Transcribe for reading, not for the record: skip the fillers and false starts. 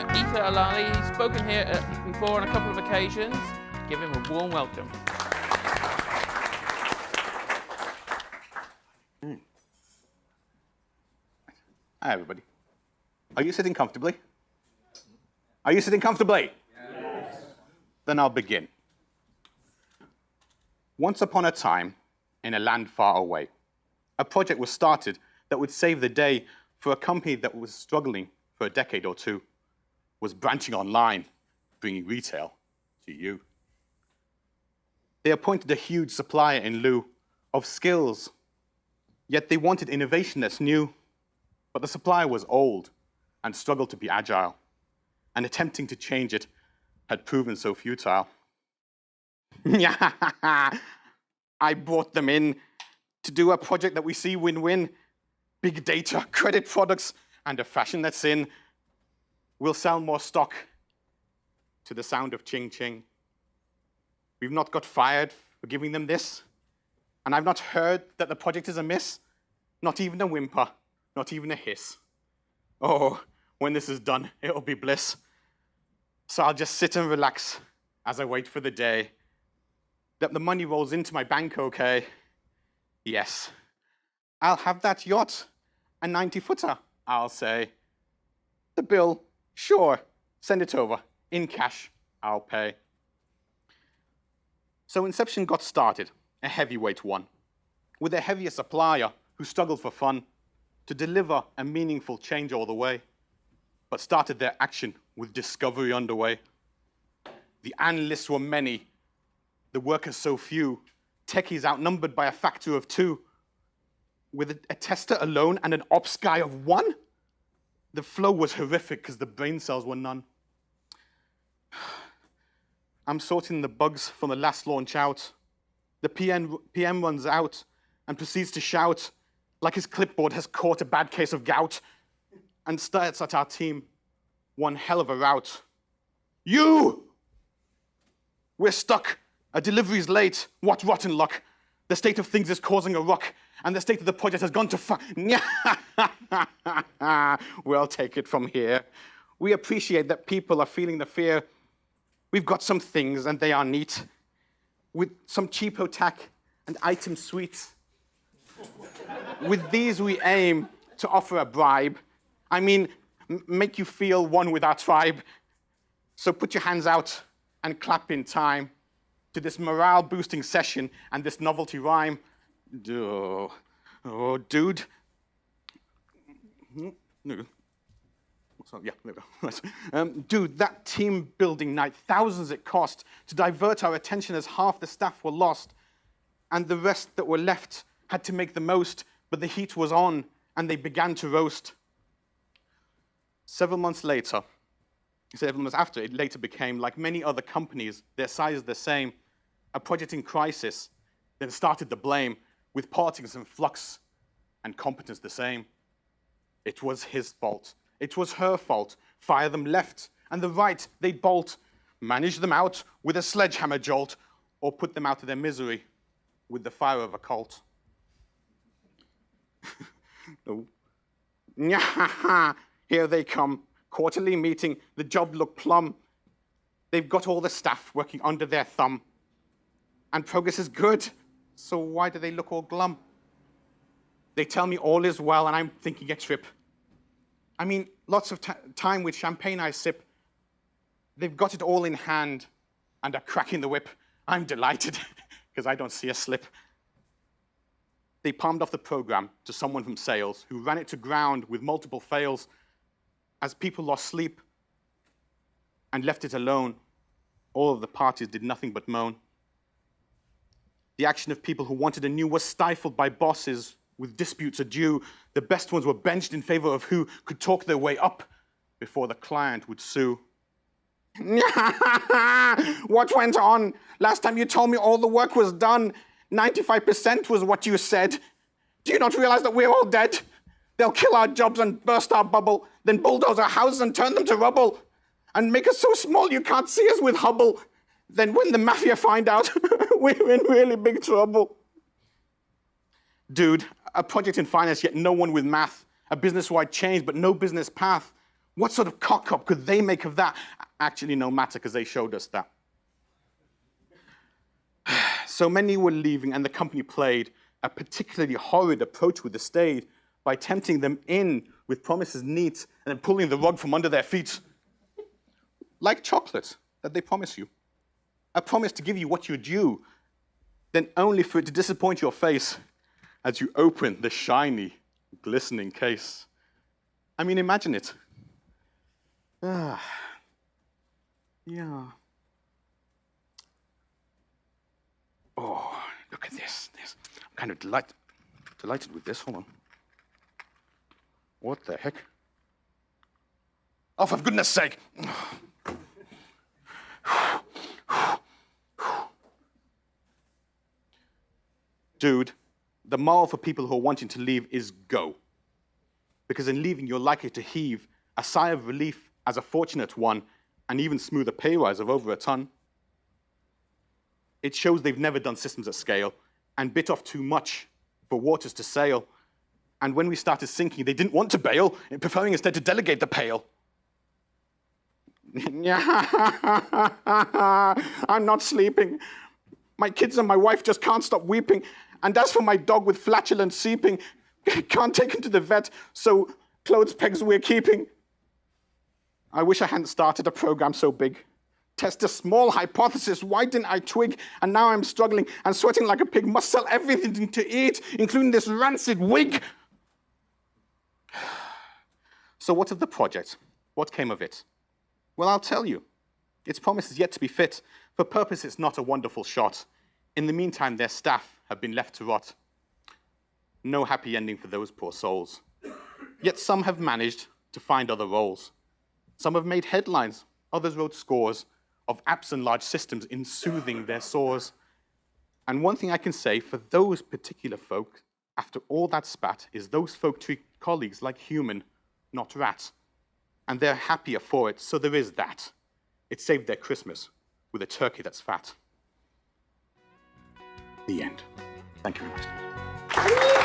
Ethar Alali. He's spoken here before on a couple of occasions. Give him a warm welcome. Hi, everybody. Are you sitting comfortably? Are you sitting comfortably? Yes. Then I'll begin. Once upon a time, in a land far away, a project was started that would save the day for a company that was struggling for a decade or two, was branching online, bringing retail to you. They appointed a huge supplier in lieu of skills, yet they wanted innovation that's new. But the supplier was old and struggled to be agile, and attempting to change it had proven so futile. I brought them in to do a project that we see win-win. Big data, credit products, and a fashion that's in. We'll sell more stock to the sound of ching-ching. We've not got fired for giving them this, and I've not heard that the project is amiss, not even a whimper. Not even a hiss. Oh, when this is done, it'll be bliss. So I'll just sit and relax as I wait for the day that the money rolls into my bank, okay? Yes, I'll have that yacht, a 90-footer, I'll say. The bill, sure, send it over. In cash, I'll pay. So Inception got started, a heavyweight one, with a heavier supplier who struggled for fun, to deliver a meaningful change all the way, but started their action with discovery underway. The analysts were many, the workers so few, techies outnumbered by a factor of 2. With a tester alone and an ops guy of 1, the flow was horrific because the brain cells were none. I'm sorting the bugs from the last launch out. The PM runs out and proceeds to shout, like his clipboard has caught a bad case of gout, and starts at our team one hell of a rout. You! We're stuck. A delivery's late. What rotten luck. The state of things is causing a ruck, and the state of the project has gone to We'll take it from here. We appreciate that people are feeling the fear. We've got some things, and they are neat, with some cheapo tack and item sweets. With these, we aim to offer a bribe. I mean, make you feel one with our tribe. So put your hands out and clap in time to this morale-boosting session and this novelty rhyme. Oh, dude. No. So, yeah, there we go. Dude, that team-building night, thousands it cost to divert our attention as half the staff were lost, and the rest that were left had to make the most, but the heat was on, and they began to roast. Several months after, it later became, like many other companies, their size is the same, a project in crisis, then started the blame, with politics in flux, and competence the same. It was his fault. It was her fault. Fire them left, and the right, they'd bolt. Manage them out with a sledgehammer jolt, or put them out of their misery with the fire of a cult. Oh. Here they come. Quarterly meeting, the job looked plumb. They've got all the staff working under their thumb. And progress is good, so why do they look all glum? They tell me all is well, and I'm thinking a trip. I mean, lots of time with champagne I sip. They've got it all in hand and are cracking the whip. I'm delighted, because I don't see a slip. They palmed off the program to someone from sales who ran it to ground with multiple fails. As people lost sleep and left it alone, all of the parties did nothing but moan. The action of people who wanted anew was stifled by bosses with disputes ado. The best ones were benched in favor of who could talk their way up before the client would sue. What went on? Last time you told me all the work was done. 95% was what you said. Do you not realize that we're all dead? They'll kill our jobs and burst our bubble, then bulldoze our houses and turn them to rubble, and make us so small you can't see us with Hubble. Then when the mafia find out, we're in really big trouble. Dude, a project in finance, yet no one with math. A business-wide change, but no business path. What sort of cock-up could they make of that? Actually, no matter, because they showed us that. So many were leaving, and the company played a particularly horrid approach with the state by tempting them in with promises neat and then pulling the rug from under their feet. Like chocolate that they promise you. A promise to give you what you're due, then only for it to disappoint your face as you open the shiny, glistening case. I mean, imagine it. Yeah. Oh, look at this. I'm kind of delighted with this. Hold on. What the heck? Oh, for goodness sake. Dude, the moral for people who are wanting to leave is go. Because in leaving, you're likely to heave a sigh of relief as a fortunate one and even smooth a pay rise of over a ton. It shows they've never done systems at scale and bit off too much for waters to sail. And when we started sinking, they didn't want to bail, preferring instead to delegate the pail. I'm not sleeping. My kids and my wife just can't stop weeping. And as for my dog with flatulent seeping, can't take him to the vet, so clothes pegs we're keeping. I wish I hadn't started a program so big. Test a small hypothesis, why didn't I twig? And now I'm struggling and sweating like a pig, must sell everything to eat, including this rancid wig. So what of the project? What came of it? Well, I'll tell you. Its promise is yet to be fit. For purpose, it's not a wonderful shot. In the meantime, their staff have been left to rot. No happy ending for those poor souls. Yet some have managed to find other roles. Some have made headlines, others wrote scores of apps and large systems in soothing their sores. And one thing I can say for those particular folk, after all that spat, is those folk treat colleagues like human, not rat. And they're happier for it, so there is that. It saved their Christmas with a turkey that's fat. The end. Thank you very much.